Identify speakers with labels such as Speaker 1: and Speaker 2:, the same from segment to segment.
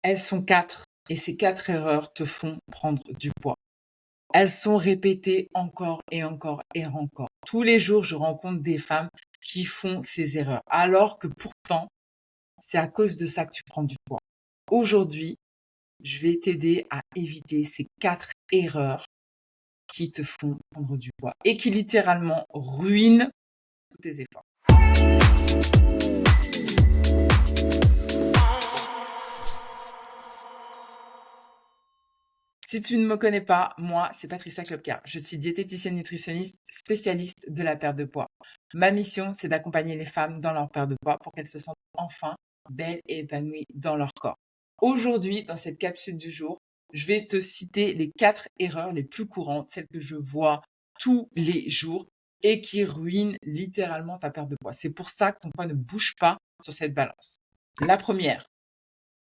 Speaker 1: Elles sont 4 et ces 4 erreurs te font prendre du poids. Elles sont répétées encore et encore et encore. Tous les jours, je rencontre des femmes qui font ces erreurs, alors que pourtant, c'est à cause de ça que tu prends du poids. Aujourd'hui, je vais t'aider à éviter ces 4 erreurs qui te font prendre du poids et qui littéralement ruinent tous tes efforts. Si tu ne me connais pas, moi, c'est Patricia Klopka. Je suis diététicienne nutritionniste spécialiste de la perte de poids. Ma mission, c'est d'accompagner les femmes dans leur perte de poids pour qu'elles se sentent enfin belles et épanouies dans leur corps. Aujourd'hui, dans cette capsule du jour, je vais te citer les 4 erreurs les plus courantes, celles que je vois tous les jours et qui ruinent littéralement ta perte de poids. C'est pour ça que ton poids ne bouge pas sur cette balance. La première,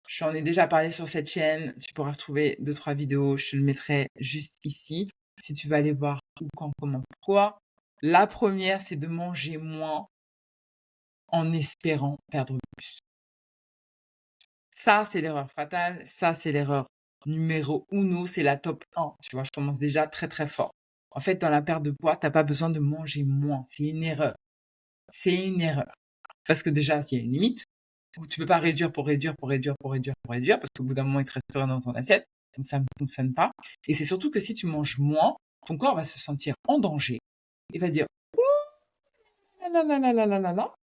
Speaker 1: j'en ai déjà parlé sur cette chaîne. Tu pourras retrouver 2-3 vidéos. Je te le mettrai juste ici. Si tu veux aller voir où, quand, comment, pourquoi. La première, c'est de manger moins en espérant perdre plus. Ça, c'est l'erreur fatale. Ça, c'est l'erreur numéro uno. C'est la top 1. Tu vois, je commence déjà très, très fort. En fait, dans la perte de poids, t'as pas besoin de manger moins. C'est une erreur. C'est une erreur. Parce que déjà, il y a une limite. Tu peux pas réduire pour réduire, pour réduire, pour réduire, pour réduire, parce qu'au bout d'un moment, il te reste rien dans ton assiette. Donc ça ne fonctionne pas. Et c'est surtout que si tu manges moins, ton corps va se sentir en danger. Il va dire, ouh, là, là, là, là, là, là, là.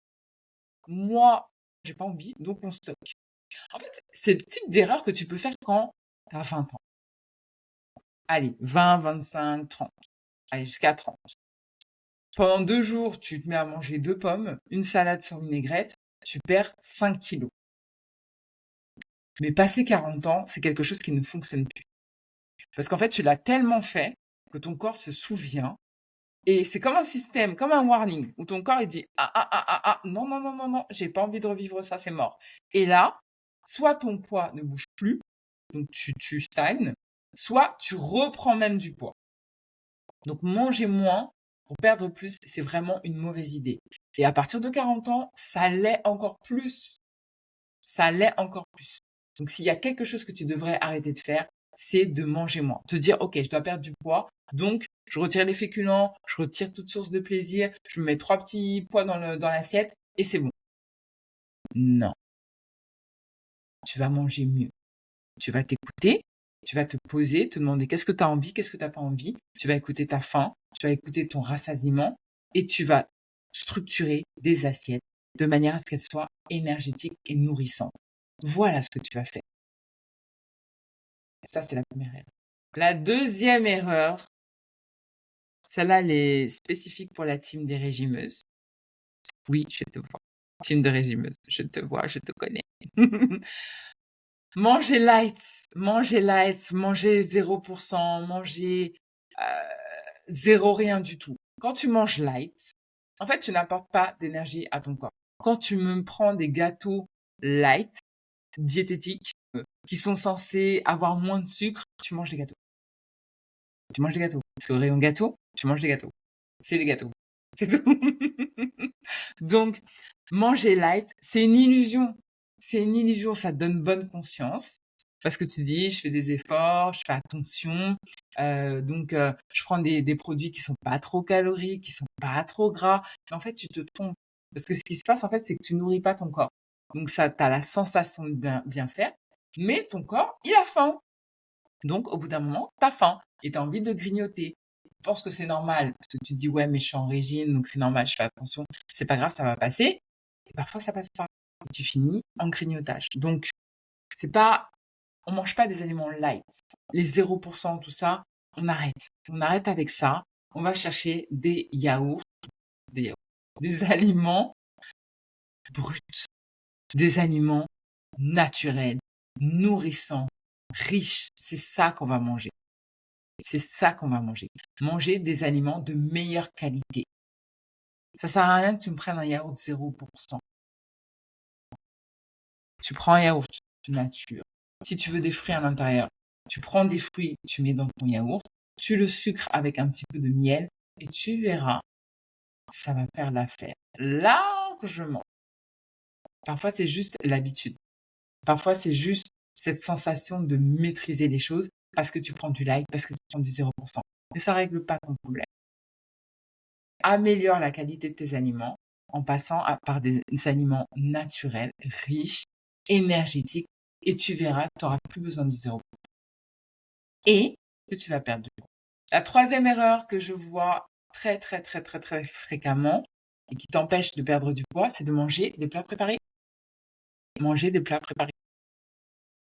Speaker 1: Moi, j'ai pas envie, donc on stocke. En fait, c'est le type d'erreur que tu peux faire quand tu as 20 ans. Allez, 20, 25, 30. Allez, jusqu'à 30. Pendant 2 jours, tu te mets à manger 2 pommes, une salade sans vinaigrette, tu perds 5 kilos. Mais passé 40 ans, c'est quelque chose qui ne fonctionne plus. Parce qu'en fait, tu l'as tellement fait que ton corps se souvient. Et c'est comme un système, comme un warning, où ton corps il dit ah ah ah ah ah non non non non non, j'ai pas envie de revivre ça, c'est mort. Et là, soit ton poids ne bouge plus, donc tu stagnes, soit tu reprends même du poids. Donc manger moins pour perdre plus, c'est vraiment une mauvaise idée. Et à partir de 40 ans, ça l'est encore plus. Ça l'est encore plus. Donc s'il y a quelque chose que tu devrais arrêter de faire, c'est de manger moins. Te dire, ok, je dois perdre du poids, donc je retire les féculents, je retire toute source de plaisir, je me mets 3 petits pois dans l'assiette et c'est bon. Non, tu vas manger mieux. Tu vas t'écouter, tu vas te poser, te demander qu'est-ce que tu as envie, qu'est-ce que tu n'as pas envie. Tu vas écouter ta faim, tu vas écouter ton rassasiement et tu vas structurer des assiettes de manière à ce qu'elles soient énergétiques et nourrissantes. Voilà ce que tu vas faire. Ça, c'est la première erreur. La deuxième erreur, celle-là, elle est spécifique pour la team des régimeuses. Oui, je te vois. Team de régimeuses, je te vois, je te connais. Manger light, manger light, manger 0%, manger zéro rien du tout. Quand tu manges light, en fait, tu n'apportes pas d'énergie à ton corps. Quand tu me prends des gâteaux light, diététiques, qui sont censés avoir moins de sucre, tu manges des gâteaux. Tu manges des gâteaux. Parce qu'au rayon gâteau, tu manges des gâteaux. C'est des gâteaux. C'est tout. Donc, manger light, c'est une illusion. C'est une illusion, ça te donne bonne conscience. Parce que tu dis, je fais des efforts, je fais attention. Donc, je prends des produits qui sont pas trop caloriques, qui sont pas trop gras. Mais en fait, tu te trompes. Parce que ce qui se passe, en fait, c'est que tu nourris pas ton corps. Donc, ça, t'as la sensation de bien faire. Mais ton corps, il a faim. Donc, au bout d'un moment, t'as faim et t'as envie de grignoter. Tu penses que c'est normal parce que tu te dis ouais, mais je suis en régime, donc c'est normal, je fais attention. C'est pas grave, ça va passer. Et parfois, ça passe pas. Et tu finis en grignotage. Donc, c'est pas, on mange pas des aliments light. Les 0%, tout ça, on arrête. On arrête avec ça. On va chercher des yaourts, des aliments bruts, des aliments naturels, nourrissants, riches. C'est ça qu'on va manger. C'est ça qu'on va manger. Manger des aliments de meilleure qualité. Ça sert à rien que tu me prennes un yaourt 0%. Tu prends un yaourt de nature. Si tu veux des fruits à l'intérieur, tu prends des fruits, tu mets dans ton yaourt, tu le sucres avec un petit peu de miel et tu verras, ça va faire l'affaire largement. Parfois, c'est juste l'habitude. Parfois, c'est juste cette sensation de maîtriser les choses parce que tu prends du like, parce que tu prends du 0%. Mais ça règle pas ton problème. Améliore la qualité de tes aliments en passant par des aliments naturels, riches, énergétiques, et tu verras que tu n'auras plus besoin du 0% et que tu vas perdre du poids. La troisième erreur que je vois très, très, très, très, très fréquemment et qui t'empêche de perdre du poids, c'est de manger des plats préparés. Manger des plats préparés.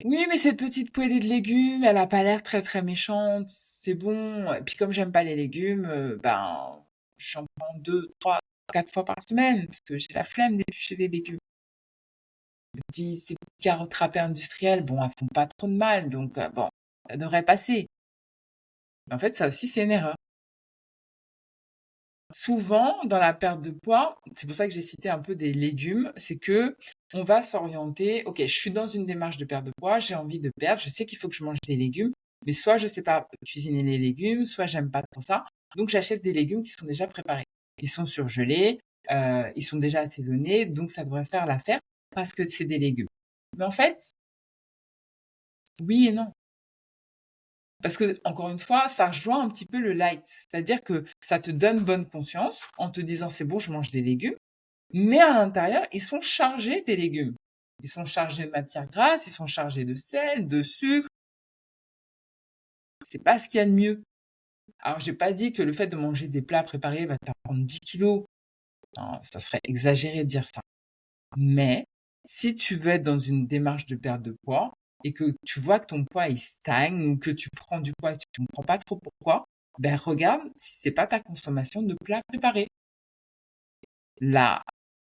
Speaker 1: Oui, mais cette petite poêlée de légumes, elle a pas l'air très, très méchante, c'est bon. Et puis comme j'aime pas les légumes, ben, j'en prends 2, 3, 4 fois par semaine parce que j'ai la flemme d'éplucher les légumes. Ces petites carottes râpées industrielles, bon, elles font pas trop de mal, donc bon, ça devrait passer. Mais en fait, ça aussi, c'est une erreur. Souvent, dans la perte de poids, c'est pour ça que j'ai cité un peu des légumes, c'est que on va s'orienter, OK, je suis dans une démarche de perte de poids, j'ai envie de perdre, je sais qu'il faut que je mange des légumes, mais soit je sais pas cuisiner les légumes, soit j'aime pas trop ça, donc j'achète des légumes qui sont déjà préparés. Ils sont surgelés, ils sont déjà assaisonnés, donc ça devrait faire l'affaire parce que c'est des légumes. Mais en fait, oui et non. Parce que, encore une fois, ça rejoint un petit peu le light. C'est-à-dire que ça te donne bonne conscience en te disant c'est bon, je mange des légumes. Mais à l'intérieur, ils sont chargés des légumes. Ils sont chargés de matières grasses, ils sont chargés de sel, de sucre. C'est pas ce qu'il y a de mieux. Alors, j'ai pas dit que le fait de manger des plats préparés va te faire prendre 10 kilos. Non, ça serait exagéré de dire ça. Mais si tu veux être dans une démarche de perte de poids et que tu vois que ton poids il stagne ou que tu prends du poids et que tu ne comprends pas trop pourquoi, ben regarde si c'est pas ta consommation de plats préparés. La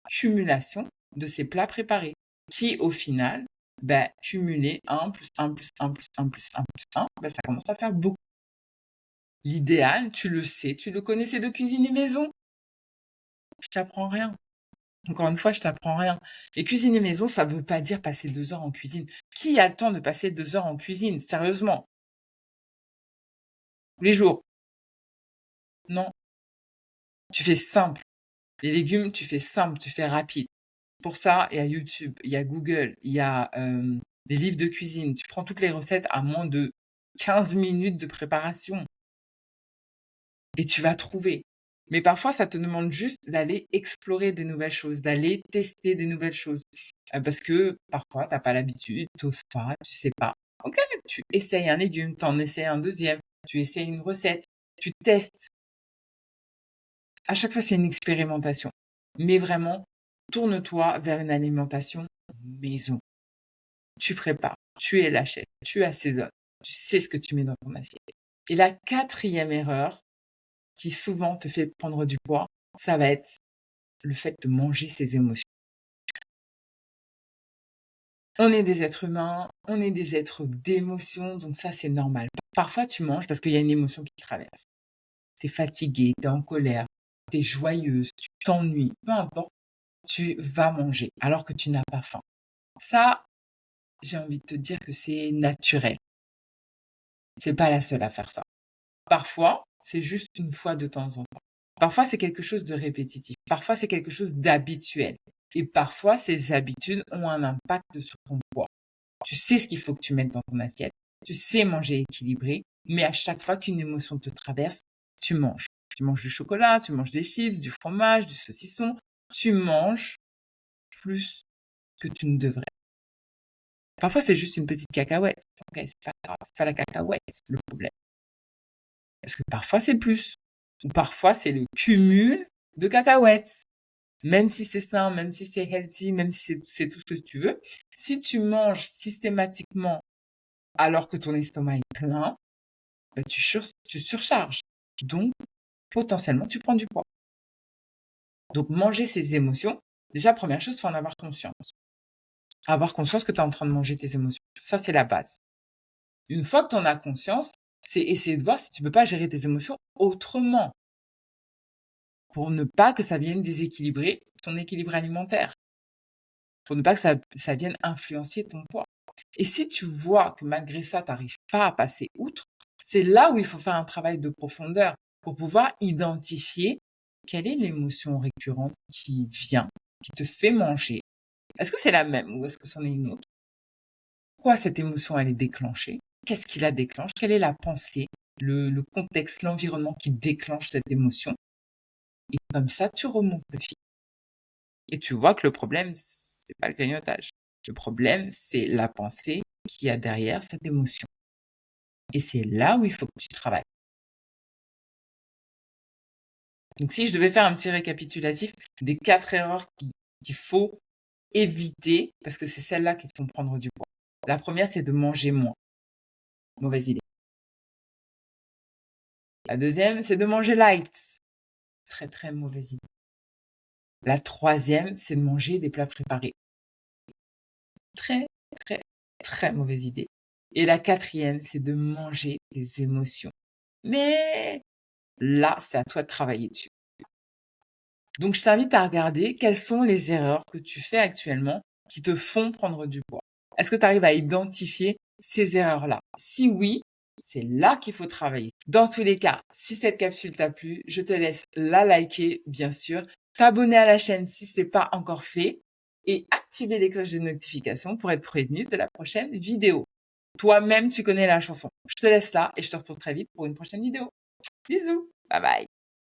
Speaker 1: cumulation de ces plats préparés qui au final, ben, cumuler 1 plus 1 plus 1 plus 1 plus 1 plus 1, ben, ça commence à faire beaucoup. L'idéal, tu le sais, tu le connais, c'est de cuisiner maison. Je t'apprends rien. Encore une fois, je t'apprends rien. Et cuisiner maison, ça veut pas dire passer 2 heures en cuisine. Qui a le temps de passer 2 heures en cuisine? Sérieusement? Tous les jours? Non. Tu fais simple. Les légumes, tu fais simple, tu fais rapide. Pour ça, il y a YouTube, il y a Google, il y a les livres de cuisine. Tu prends toutes les recettes à moins de 15 minutes de préparation et tu vas trouver. Mais parfois, ça te demande juste d'aller explorer des nouvelles choses, d'aller tester des nouvelles choses. Parce que parfois, tu n'as pas l'habitude, tu n'oses pas, tu sais pas. OK, tu essayes un légume, tu en essayes un deuxième, tu essayes une recette, tu testes. À chaque fois, c'est une expérimentation. Mais vraiment, tourne-toi vers une alimentation maison. Tu prépares, tu es la chef, tu assaisonnes, tu sais ce que tu mets dans ton assiette. Et la quatrième erreur, qui souvent te fait prendre du poids, ça va être le fait de manger ses émotions. On est des êtres humains, on est des êtres d'émotions, donc ça c'est normal. Parfois tu manges parce qu'il y a une émotion qui te traverse. Tu es fatigué, tu es en colère, tu es joyeuse, tu t'ennuies, peu importe, tu vas manger alors que tu n'as pas faim. Ça, j'ai envie de te dire que c'est naturel. Tu n'es pas la seule à faire ça. Parfois, c'est juste une fois de temps en temps. Parfois, c'est quelque chose de répétitif. Parfois, c'est quelque chose d'habituel. Et parfois, ces habitudes ont un impact sur ton poids. Tu sais ce qu'il faut que tu mettes dans ton assiette. Tu sais manger équilibré, mais à chaque fois qu'une émotion te traverse, tu manges. Tu manges du chocolat, tu manges des chips, du fromage, du saucisson. Tu manges plus que tu ne devrais. Parfois, c'est juste une petite cacahuète. Ok, c'est pas grave, c'est pas la cacahuète, le problème. Parce que parfois, c'est plus. Ou parfois, c'est le cumul de cacahuètes. Même si c'est sain, même si c'est healthy, même si c'est tout ce que tu veux, si tu manges systématiquement alors que ton estomac est plein, bah, tu surcharges. Donc, potentiellement, tu prends du poids. Donc, manger ses émotions, déjà, première chose, il faut en avoir conscience. Avoir conscience que tu es en train de manger tes émotions. Ça, c'est la base. Une fois que tu en as conscience, c'est essayer de voir si tu peux pas gérer tes émotions autrement. Pour ne pas que ça vienne déséquilibrer ton équilibre alimentaire. Pour ne pas que ça vienne influencer ton poids. Et si tu vois que malgré ça, tu n'arrives pas à passer outre, c'est là où il faut faire un travail de profondeur pour pouvoir identifier quelle est l'émotion récurrente qui vient, qui te fait manger. Est-ce que c'est la même ou est-ce que c'en est une autre? pourquoi cette émotion elle est déclenchée, qu'est-ce qui la déclenche, quelle est la pensée, le contexte, l'environnement qui déclenche cette émotion. Et comme ça, tu remontes le fil. Et tu vois que le problème, c'est pas le grignotage. Le problème, c'est la pensée qu'il y a derrière cette émotion. Et c'est là où il faut que tu travailles. Donc, si je devais faire un petit récapitulatif des 4 erreurs qu'il faut éviter, parce que c'est celles-là qui te font prendre du poids. La première, c'est de manger moins. Mauvaise idée. La deuxième, c'est de manger light. Très, très mauvaise idée. La troisième, c'est de manger des plats préparés. Très, très, très mauvaise idée. Et la quatrième, c'est de manger des émotions. Mais là, c'est à toi de travailler dessus. Donc, je t'invite à regarder quelles sont les erreurs que tu fais actuellement qui te font prendre du poids. Est-ce que tu arrives à identifier ces erreurs-là? Si oui, c'est là qu'il faut travailler. Dans tous les cas, si cette capsule t'a plu, je te laisse la liker, bien sûr, t'abonner à la chaîne si ce n'est pas encore fait et activer les cloches de notification pour être prévenu de la prochaine vidéo. Toi-même, tu connais la chanson. Je te laisse là et je te retrouve très vite pour une prochaine vidéo. Bisous, bye bye.